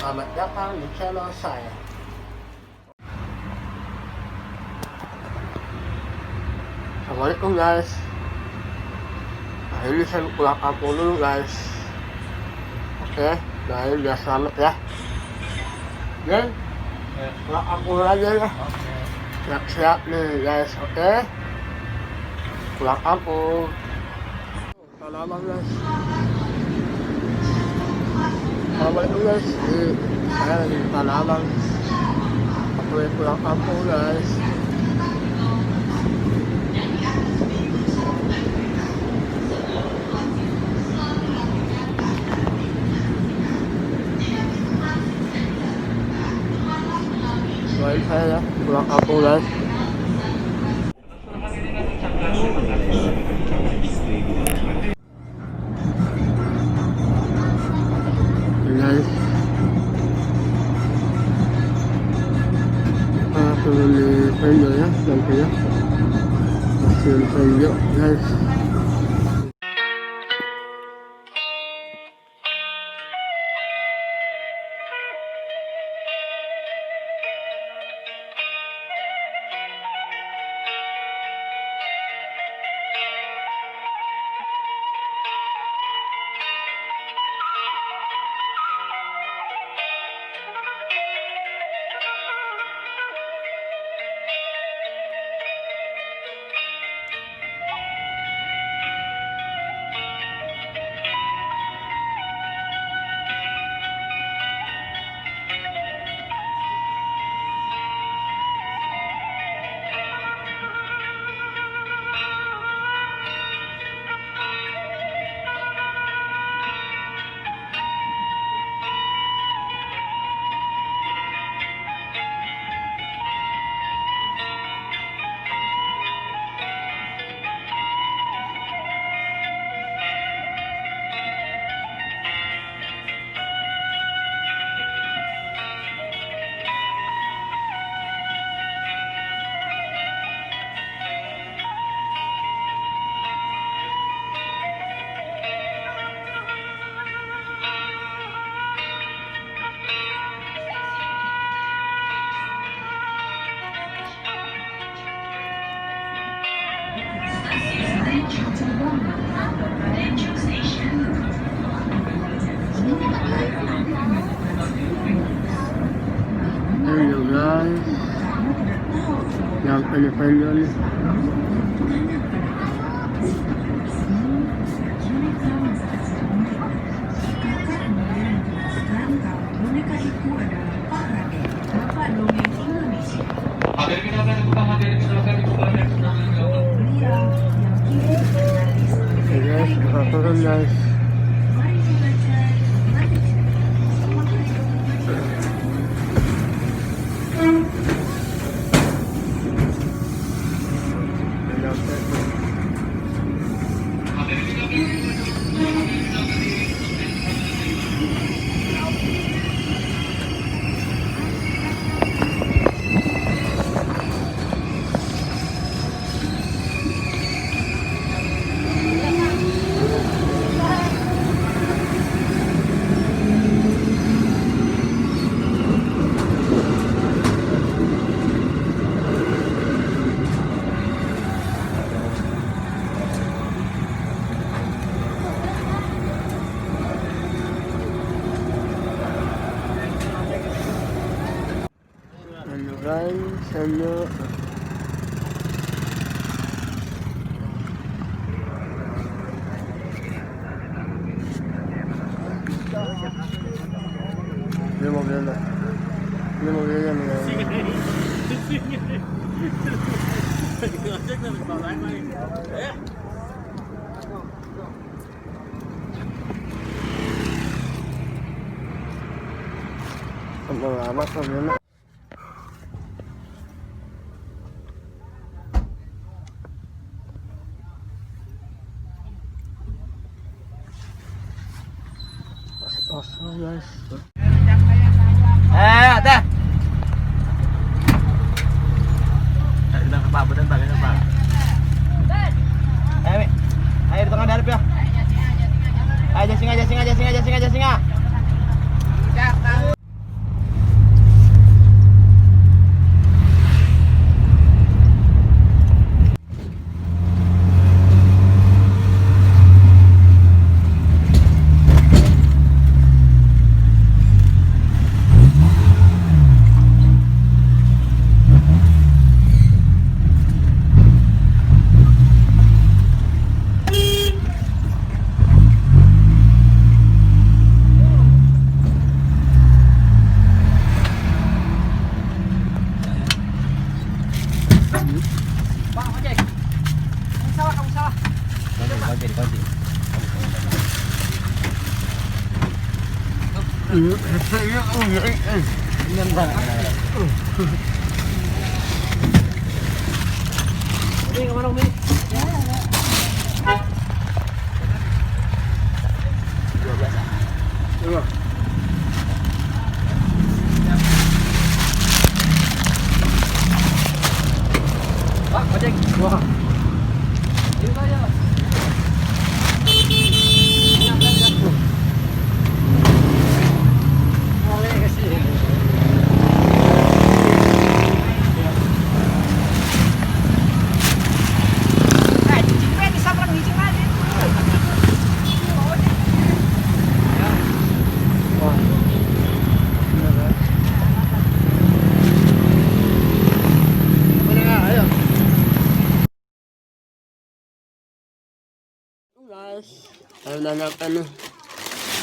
Selamat datang di channel saya. Assalamualaikum guys. Nah ini saya pulang kampung dulu guys. Oke, nah ini udah selamat ya. Oke, pulang kampung aja ya. Siap-siap nih guys, oke. Pulang kampung. Selamat guys. Assalamualaikum guys. Saya lagi di Tanah Abang. Aku lagi pulang kampung guys. Doain saya ya, pulang kampung guys. Guys, turun di Penjo ya, nantinya stasiun Penjo guys. Hello guys, yang Penjo nih. Oke guys, kita turun guys. Guys, hello. Ini mobilnya nih. Lama mobilnya. Kosong guys. Dah. Sedang apa? Betul bagian apa? Ayo di tengah darip ya. Ayo singa. kunci. Ini bang. Ini kemana Mi? Iya. Pak, ojek. Wah. Ini saya. Boleh ke sini. Wah. Bener kan? Boleh nggak? Ayo. Guys, saya udah nyampe nih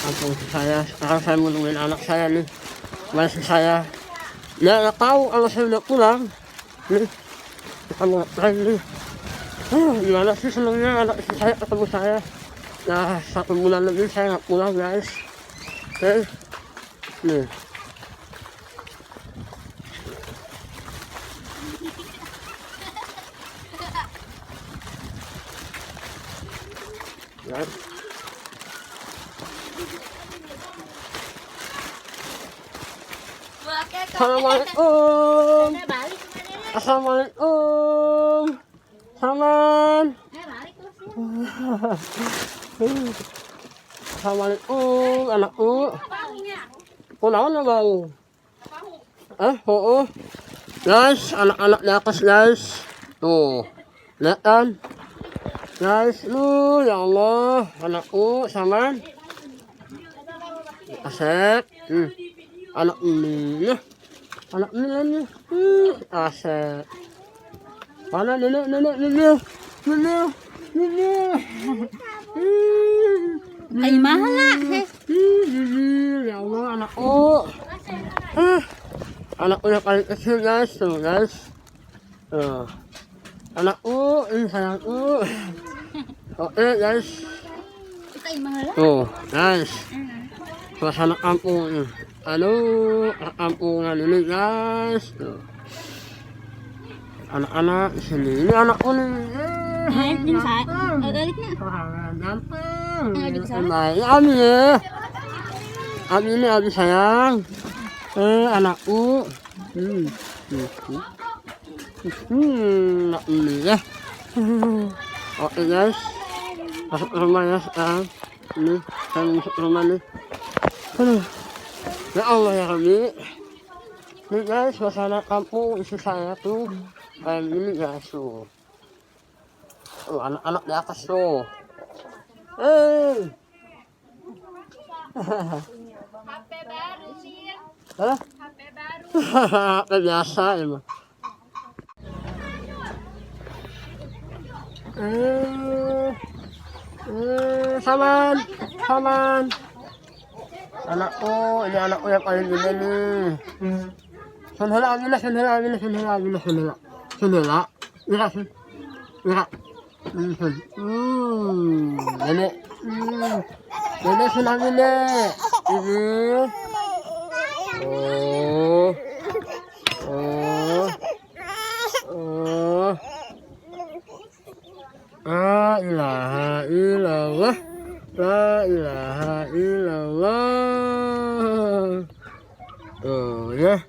kampung saya. Sekarang saya mau nungguin anak saya nih. Masih saya nggak tahu kalau saya udah pulang. Nih, kita mau ngapain nih? Gimana sih senangnya anak istri saya ketemu saya. Nah, 1 bulan lebih saya nggak pulang guys. Oke, nih. Guys. Assalamualaikum. Assalamualaikum. Saman. Assalamualaikum anakku. Kunaon ya bang? Oo. Guys, anak-anak di atas guys. Tuh, lihat kan? Guys, ya Allah, anakku Saman. Asep. Anak ini ya. Anak ini. Asep. Mana nenek. Ay, mahala. Ya Allah, anakku. Anakku yang paling kecil guys, tuh guys. Anakku, ini sayangku. Oke guys. Ay, mahala. Tuh guys. Suasana kampung ini. Aduh, kampungan ini guys. Tuh. Anak-anak sini, ini anakku nih. Ay, din sa. Galit na. Ganteng. Adik saya. Baik, Ami ya. Ami ini Abi sayang. Anakku. Anak ini ya. Oke guys, masuk ke rumah ya sekarang. Ini saya masuk ke rumah nih. Aduh. Ya Allah ya Rabbi. Ini guys, suasana kampung isi saya tuh kayak gini guys tuh. Anak-anak di atas tuh. HP baru sih. Hah? HP baru. Biasa emang. Saman. Anakku, ini anakku yang paling gede nih. Sunhela. Nenek. Nenek senang nenek. Ini. La ilaha illallah. La ilaha illallah. Oh ya.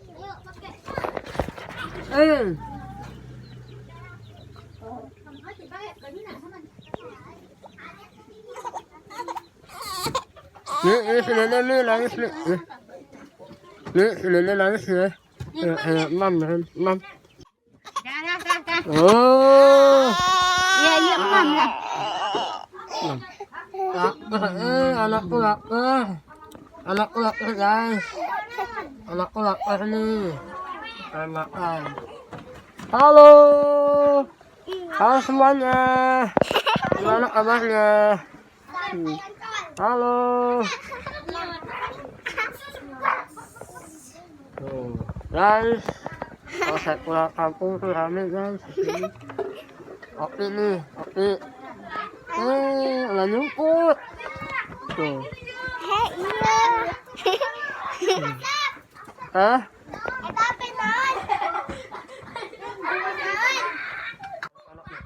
Nih, nenek nangis nih. Nenek nangis ya. Mam. Dah. Oh. Iya, mam lah. Anakku lapar guys. Anakku lapar nih. Makan. Halo semuanya. Gimana kabarnya? Halo. Guys, kalau saya pulang kampung tuh rame guys. Oke nih. nalungkot. Ito. Hey, iya. Ha? Ito, Pinoy.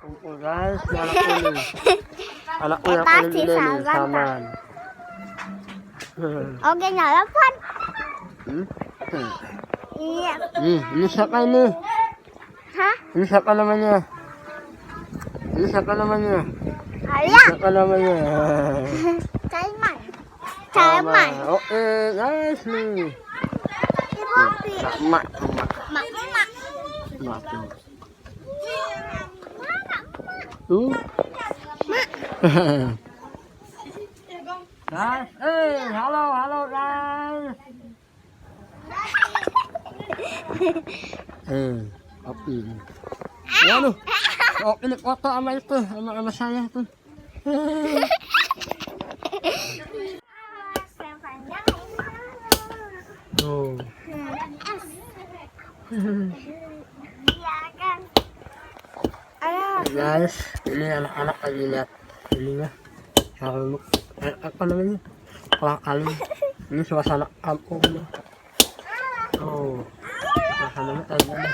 Kumpul guys, anak ko ni. Anak ko yung Epa, kulit si ni Saman. Saman. Okay na lang, Pan. Iya. Nisa ka ni. Ha? Nisa ka naman niya. Nisa ka naman niya. Ala. Nisa ka naman niya. Salman. Salman. Okay, guys ni. Si Bobby. Mak. Mak. Mak. Guys, halo guys. Okay. Yan o. Pinagkota ama ito. Ama saya ito. Oh. Guys, ini anak-anak lagi lihat ininya. Kalau apa namanya? Kalung. Ini suasana kampung. Oh. Suasananya kayak gini.